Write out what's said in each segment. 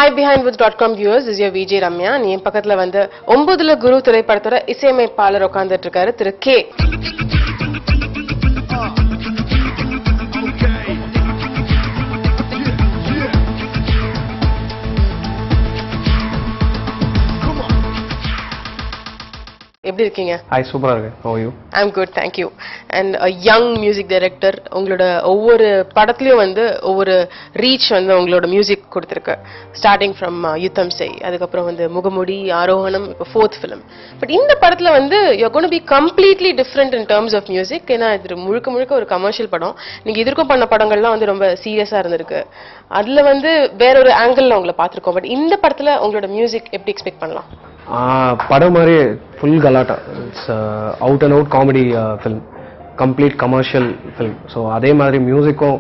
Hi behindwoods.com viewers, this is your VJ Ramya. நீ பக்கத்துல வந்து 9ல குரு திரைப்படத்தோட இசையமைப்பாளர் உட்கார்ந்துட்டு இருக்காரு திரு கே. எப்படி இருக்கீங்க? ஹாய், சூப்பரா இருக்கு. How are you? I'm good, thank you. And a young music director, உங்களோட ஒவ்வொரு படத்துலயும் வந்து ஒவ்வொரு ரீச் வந்து உங்களோட மியூசிக் கொடுத்திருக்கு. ஸ்டார்டிங் ஃப்ரம் யுத்தம் செய், அதுக்கப்புறம் வந்து முகமுடி, ஆரோகணம், இப்போ 4th film. பட் இந்த படத்துல வந்து you're going to be completely different in terms of music. ஏன்னா இது முழுக்க ஒரு கமர்ஷியல் படம். நீங்க இதற்கும் பண்ண படங்கள்லாம் வந்து ரொம்ப சீரியஸா இருந்திருக்கு. அதுல வந்து வேற ஒரு ஆங்கிள் உங்களை பார்த்திருக்கோம். பட் இந்த படத்துல உங்களோட மியூசிக் எப்படி எக்ஸ்பெக்ட் பண்ணலாம்? படம் மாதிரி ஃபுல் கலாட்டா. It's out and out comedy film, complete commercial film. So அதே மாதிரி மியூசிக்கும்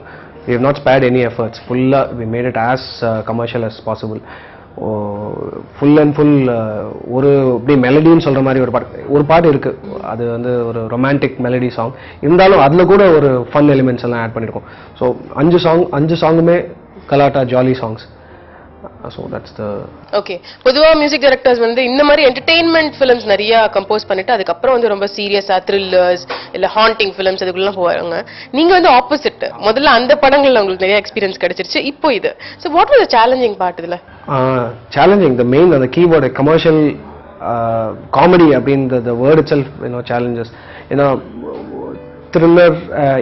we have not spared any efforts. ஃபுல்லாக we made it as commercial as possible. Full and full ஒரு இப்படி மெலடின்னு சொல்கிற மாதிரி ஒரு பாட்டு இருக்குது. அது வந்து ஒரு ரொமான்டிக் மெலடி சாங் இருந்தாலும் அதில் கூட ஒரு ஃபன் எலிமெண்ட்ஸ் எல்லாம் ஆட் பண்ணியிருக்கோம். ஸோ 5 சாங்குமே கலாட்டா jolly songs. So that's the okay. பொதுவா மியூசிக் டைரக்டர்ஸ் வந்து இந்த மாதிரி என்டர்டெயின்மெண்ட் ஃபிலிம்ஸ் நிறைய கம்போஸ் பண்ணிட்டு அதுக்கப்புறம் வந்து ரொம்ப சீரியஸா த்ரில்லர்ஸ் இல்ல ஹாண்டிங் ஃபிலிம்ஸ் அதுக்குள்ள போவாங்க. நீங்க வந்து ஆப்போசிட். முதல்ல அந்த படங்கள்ல உங்களுக்கு நிறைய எக்ஸ்பீரியன்ஸ் கிடைச்சிருச்சு, இப்போ இது. So what was the challenging part இதுல? challenging, the main the keyword commercial comedy அப்படின்ற the word itself, challenges. Thriller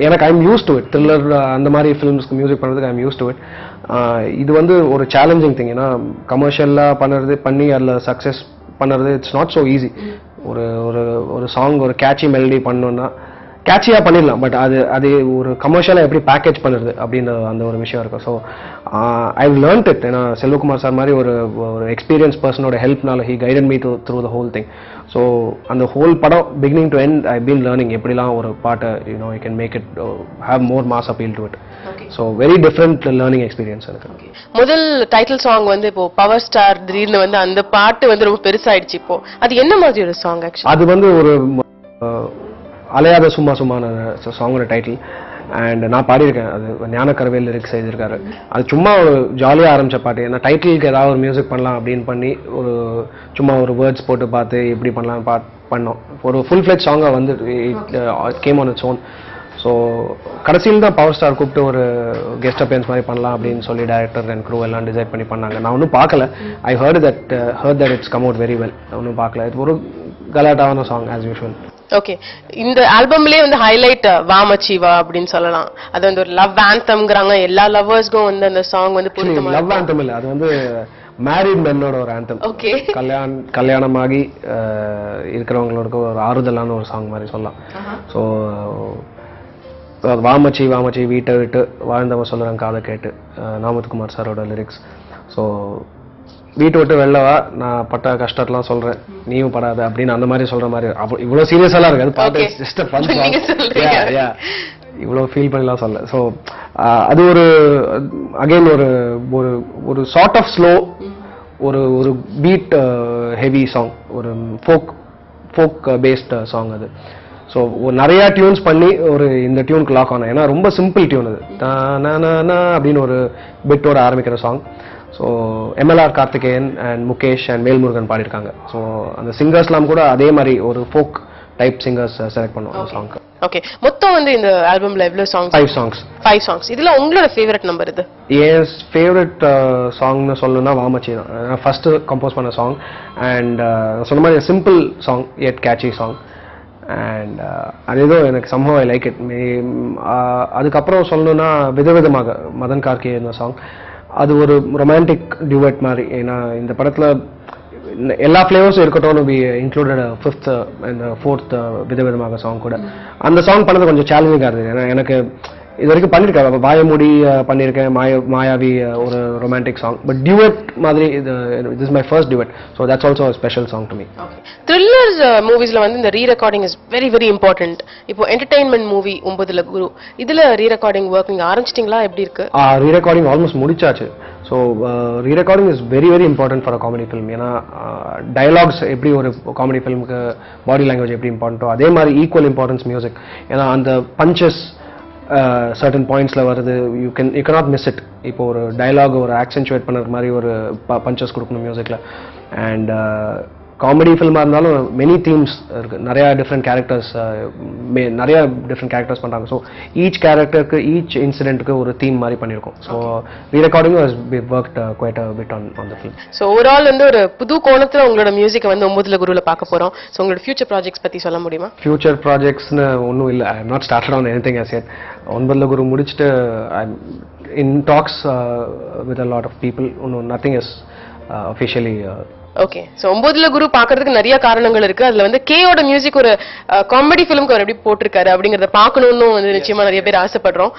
எனக்கு I'm use to it. Thriller அந்த மாதிரி ஃபிலிம்ஸ்க்கு மியூசிக் பண்ணுறதுக்கு ஐம் யூஸ் டு இட். இது வந்து ஒரு சேலஞ்சிங் திங். ஏன்னா கமர்ஷியலாக பண்ணி அதில் சக்ஸஸ் பண்ணுறது இட்ஸ் நாட் ஸோ ஈஸி. ஒரு சாங் ஒரு கேட்சி மெலடி பண்ணோன்னா கேட்சியாக பண்ணிடலாம். பட் அது ஒரு கமர்ஷியலாக எப்படி பேக்கேஜ் பண்ணுறது அப்படின்ற அந்த ஒரு விஷயம் இருக்கும். So I learnt it. ஏன்னா செல்வகுமார் சார் மாதிரி ஒரு எக்ஸ்பீரியன்ஸ் பர்சனோட ஹெல்ப்னால he guided me through the whole thing. So அந்த ஹோல் படம் beginning to end I been learning எப்படிலாம் ஒரு பாட்டை you can make it have more mass appeal to it. So very different learning experience எனக்கு. முதல் title song வந்து இப்போ power star திடீர்னு வந்து அந்த பாட்டு வந்து ரொம்ப பெருசாயிடுச்சு. இப்போ அது என்ன மாதிரி ஒரு சாங்? ஆக்சுவலி அது வந்து ஒரு அலையாத சும்மா சும்மான சாங்கோட டைட்டில். அண்ட் நான் பாடியிருக்கேன். அது ஞானக்கரவேல் லிரிக்ஸ் எழுதியிருக்காரு. அது சும்மா ஒரு ஜாலியாக ஆரம்பித்த பாட்டு. ஏன்னா டைட்டிலுக்கு ஏதாவது ஒரு மியூசிக் பண்ணலாம் அப்படின்னு பண்ணி சும்மா ஒரு வேர்ட்ஸ் போட்டு பார்த்து எப்படி பண்ணலாம் பண்ணோம். ஒரு ஃபுல் ஃப்ளெஜ் சாங்காக வந்து game on its own. So கடைசியில் தான் பவர் ஸ்டார் கூப்பிட்டு ஒரு கெஸ்ட் அப்பியன்ஸ் மாதிரி பண்ணலாம் அப்படின்னு சொல்லி டைரக்டர் அண்ட் க்ரூ எல்லாம் டிசைட் பண்ணி பண்ணாங்க. நான் ஒன்றும் பார்க்கல. I heard that it's come out very well. ஒன்றும் பார்க்கல. இது ஒரு கலாட்டான சாங் ஆஸ் யூஷுவல். ஓகே. இந்த ஆல்பம்லயே வந்து ஹைலைட் வாமச்சிவா அப்படின்னு சொல்லலாம். அது வந்து ஒரு லவ் ஆந்தம்ங்கறாங்க. எல்லா லவ்வர்ஸ்க்கும் வந்து அந்த சாங் வந்து பொருத்தமா. லவ் ஆந்தம் இல்ல, அது வந்து மேரிட் மென்னோட ஒரு ஆந்தம். ஓகே. கல்யாணமாகி இருக்கிறவங்களுக்கு ஒரு ஆறுதலான ஒரு சாங் மாதிரி சொல்லலாம். ஸோ வாமச்சி வாமச்சி வீட்டை விட்டு வாழ்ந்தவன் சொல்லுறாங்க காதை கேட்டு, நாமத்குமார் சாரோட லிரிக்ஸ். ஸோ வீட்டை விட்டு வெளிலவா, நான் பட்ட கஷ்டத்தெல்லாம் சொல்றேன், நீயும் படாத அப்படின்னு அந்த மாதிரி சொல்ற மாதிரி. இவ்வளவு சீரியஸாலாம் இருக்காது பாட்டு. Just fun song. இவ்வளவு ஃபீல் பண்ணலாம் சொல்ல. ஸோ அது ஒரு அகைன் ஒரு சார்ட் ஆஃப் ஸ்லோ, ஒரு பீட் ஹெவி சாங், ஒரு ஃபோக் பேஸ்ட் சாங் அது. ஸோ நிறைய டியூன்ஸ் பண்ணி இந்த டியூனுக்கு லாக் ஆனேன். ஏன்னா ரொம்ப சிம்பிள் டியூன் அது. அப்படின்னு ஒரு பிட்டோட ஆரம்பிக்கிற song. So MLR Karthikeyan and Mukesh and Velmurugan பாடியிருக்காங்க. ஸோ அந்த சிங்கர்ஸ்லாம் கூட அதே மாதிரி ஒரு ஃபோக் டைப் சிங்கர்ஸ் செலக்ட் பண்ணுவோம் அந்த சாங்க்கு. ஓகே. மொத்தம் வந்து இந்த ஆல்பம்ல எவ்வளவு சாங்ஸ்? 5 songs. இதுல உங்களோட ஃபேவரட் நம்பர் இது? என் ஃபேவரட் சாங்னு சொல்லணும்னா வாமச்சி தான். ஃபர்ஸ்ட் கம்போஸ் பண்ண சாங். அண்ட் சொன்ன மாதிரி சிம்பிள் சாங் எட் கேட்சி சாங். அண்ட் அது ஏதோ எனக்கு somehow I like it. அதுக்கப்புறம் சொல்லணும்னா விதவிதமாக மதன் கார்கே இந்த சாங். அது ஒரு ரொமான்டிக் டியூவெட் மாதிரி. ஏன்னா இந்த படத்துல எல்லா ஃப்ளேவர்ஸும் இருக்கட்டும். B included 5th and 4th விதவிதமாக சாங் கூட. அந்த சாங் பண்ணது கொஞ்சம் சேலஞ்சிங்காக இருந்தது. ஏன்னா எனக்கு இது வரைக்கும் பண்ணியிருக்கேன். வாயமுடி பண்ணியிருக்கேன், மாயாவி ஒரு ரொமான்டிக் சாங். பட் டியூவெட் மாதிரி this is my first duet. So that's also a special song to me. Thrillers மூவிஸ்ல வந்து இந்த re recording is very very important. இப்போ என்டர்டெயின்மெண்ட் மூவி 9ல குரு, இதுல ரீ ரெக்கார்டிங் ஒர்க் நீங்க ஆரம்பிச்சிட்டீங்களா? எப்படி இருக்கு? ரீ ரெக்கார்டிங் ஆல்மோஸ்ட் முடிச்சாச்சு. So re recording is very very important for a comedy film. ஏன்னா டயலாக்ஸ் எப்படி ஒரு காமெடி ஃபிலிமுக்கு பாடி லாங்குவேஜ் எப்படி இம்பார்ட்டன்ட்டோ அதே மாதிரி ஈக்குவல் இம்பார்ட்டன்ஸ் மியூசிக். ஏன்னா அந்த பஞ்சஸ் சர்டன் பாயிண்ட்ஸில் வருது, யூ cannot மிஸ் இட். இப்போ ஒரு டயலாக் ஒரு ஆக்சென்ச்சுவேட் பண்ணுற மாதிரி ஒரு பஞ்சஸ் கொடுக்கணும் மியூசிக்கில். அண்ட் காமெடி ஃபில்மாக இருந்தாலும் மெனி தீம்ஸ் இருக்குது, நிறையா டிஃப்ரெண்ட் கேரக்டர்ஸ் பண்ணுறாங்க. ஸோ ஈச் கேரக்டருக்கு ஈச் இன்சிடென்ட்டுக்கு ஒரு தீம் மாதிரி பண்ணியிருக்கோம். So rerecording was worked quite a bit on the film. So overall வந்து ஒரு புது கோணத்தில் உங்களோட மியூசிக்கை வந்து 9ல குருவில் பார்க்க போகிறோம். ஸோ உங்களோட ஃபியூச்சர் ப்ராஜெக்ட்ஸ் பற்றி சொல்ல முடியுமா? ஃபியூச்சர் ப்ராஜெக்ட்ஸ்னு ஒன்றும் இல்லை. I have not started on anything as yet. 9ல குரு முடிச்சுட்டு in talks with a lot of people. ஒன்றும் nothing is officially. Okay. So 9ல குரு பார்க்கறதுக்கு நிறைய காரணங்கள் இருக்கு. அதுல வந்து கேயோட மியூசிக் ஒரு காமெடி ஃபிலிம்க்கு அவர் எப்படி போட்டிருக்காரு அப்படிங்கறத பார்க்கணும்னு வந்து நிச்சயமா நிறைய பேர் ஆசைப்படுறோம்.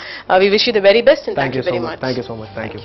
We wish you the very best. Thank you so much. Thank you so much. Thank you.